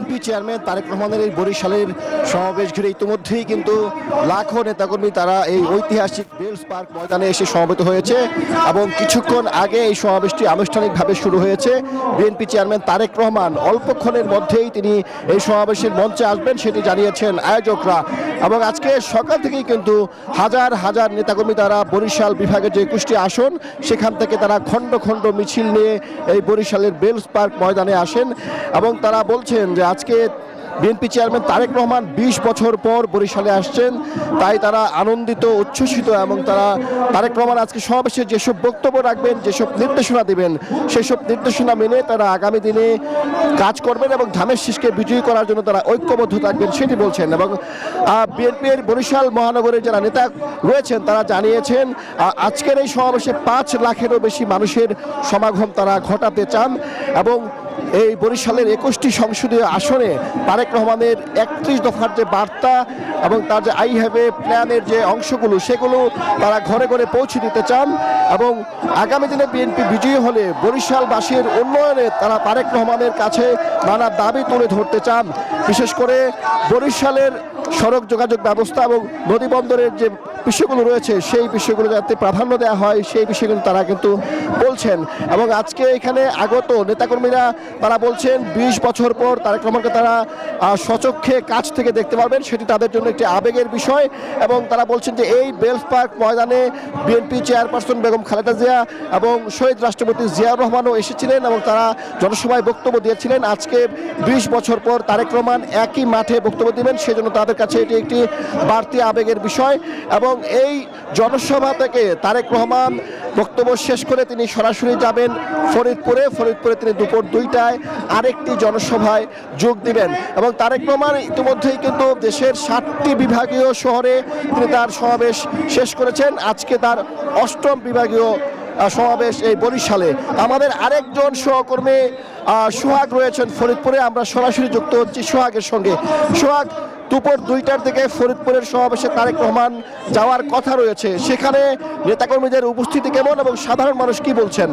BNP chairman Tarique রহমানের এই বরিশালের সমাবেশ ঘিরে ইতিমধ্যেই কিন্তু লাখো নেতাকর্মী তারা এই ঐতিহাসিক বেলস পার্ক ময়দানে এসে সমবেত হয়েছে এবং কিছুক্ষণ আগে এই সমাবেশটি আনুষ্ঠানিকভাবে শুরু হয়েছে। বিএনপি চেয়ারম্যান তারেক রহমান অল্পক্ষণের মধ্যেই তিনি এই সমাবেশের মঞ্চে আসবেন সেটি জানিয়েছেন আয়োজকরা। এবং আজকে সকাল থেকেই কিন্তু হাজার হাজার নেতাকর্মী তারা বরিশাল বিভাগের যে 21টি আসন সেখান থেকে তারা খণ্ড খণ্ড মিছিল নিয়ে এই বরিশালের বেলস পার্ক ময়দানে আসেন এবং তারা বলছেন যে আজকে বিএনপি চেয়ারম্যান তারেক রহমান 20 বছর পর বরিশালে আসছেন, তাই তারা আনন্দিত উচ্ছ্বসিত এবং তারা তারেক রহমান আজকে সমাবেশে যেসব বক্তব্য রাখবেন, যেসব নির্দেশনা দেবেন সেসব নির্দেশনা মেনে তারা আগামী দিনে কাজ করবেন এবং ধানের শীষকে বিজয়ী করার জন্য তারা ঐক্যবদ্ধ থাকবেন সেটি বলছেন। এবং বিএনপির বরিশাল মহানগরের যারা নেতা রয়েছেন তারা জানিয়েছেন আজকের এই সমাবেশে 5 লাখেরও বেশি মানুষের সমাগম তারা ঘটাতে চান এবং এই বরিশালের 21টি সংসদীয় আসনে তারেক রহমানের 31 দফার যে বার্তা এবং তার যে আই হ্যাভ এ প্ল্যানের যে অংশগুলো সেগুলো তারা ঘরে ঘরে পৌঁছে দিতে চান এবং আগামী দিনে বিএনপি বিজয়ী হলে বরিশালবাসীর উন্নয়নে তারা তারেক রহমানের কাছে নানা দাবি তুলে ধরতে চান। বিশেষ করে বরিশালের সড়ক যোগাযোগ ব্যবস্থা এবং নদীবন্দরের যে বিষয়গুলো রয়েছে সেই বিষয়গুলো যাতে প্রাধান্য দেওয়া হয় সেই বিষয়গুলো তারা কিন্তু বলছেন। এবং আজকে এখানে আগত নেতাকর্মীরা তারা বলছেন 20 বছর পর তারেক রহমানকে তারা স্বচক্ষে কাছ থেকে দেখতে পারবেন, সেটি তাদের জন্য একটি আবেগের বিষয়। এবং তারা বলছেন যে এই বেলস পার্ক ময়দানে বিএনপি চেয়ারপারসন বেগম খালেদা জিয়া এবং শহীদ রাষ্ট্রপতি জিয়াউর রহমানও এসেছিলেন এবং তারা জনসভায় বক্তব্য দিয়েছিলেন। আজকে 20 বছর পর তারেক রহমান একই মাঠে বক্তব্য দেবেন, সেজন্য তাদের কাছে এটি একটি বাড়তি আবেগের বিষয়। এবং এই জনসভা থেকে তারেক রহমান বক্তব্য শেষ করে তিনি সরাসরি যাবেন ফরিদপুরে তিনি দুপুর 2টায় আরেকটি জনসভায় যোগ দিবেন। এবং তারেক রহমান ইতিমধ্যেই কিন্তু দেশের 7টি বিভাগীয় শহরে তিনি তার সমাবেশ শেষ করেছেন। আজকে তার 8ম বিভাগীয় সমাবেশ এই বরিশালে। আমাদের আরেকজন সহকর্মী সোহাগ রয়েছেন ফরিদপুরে, আমরা সরাসরি যুক্ত হচ্ছি সোহাগের সঙ্গে। সোহাগ, দুপুর 2টার দিকে ফরিদপুরের সমাবেশে তারেক রহমান যাওয়ার কথা রয়েছে, সেখানে নেতাকর্মীদের উপস্থিতি কেমন এবং সাধারণ মানুষ কি বলছেন?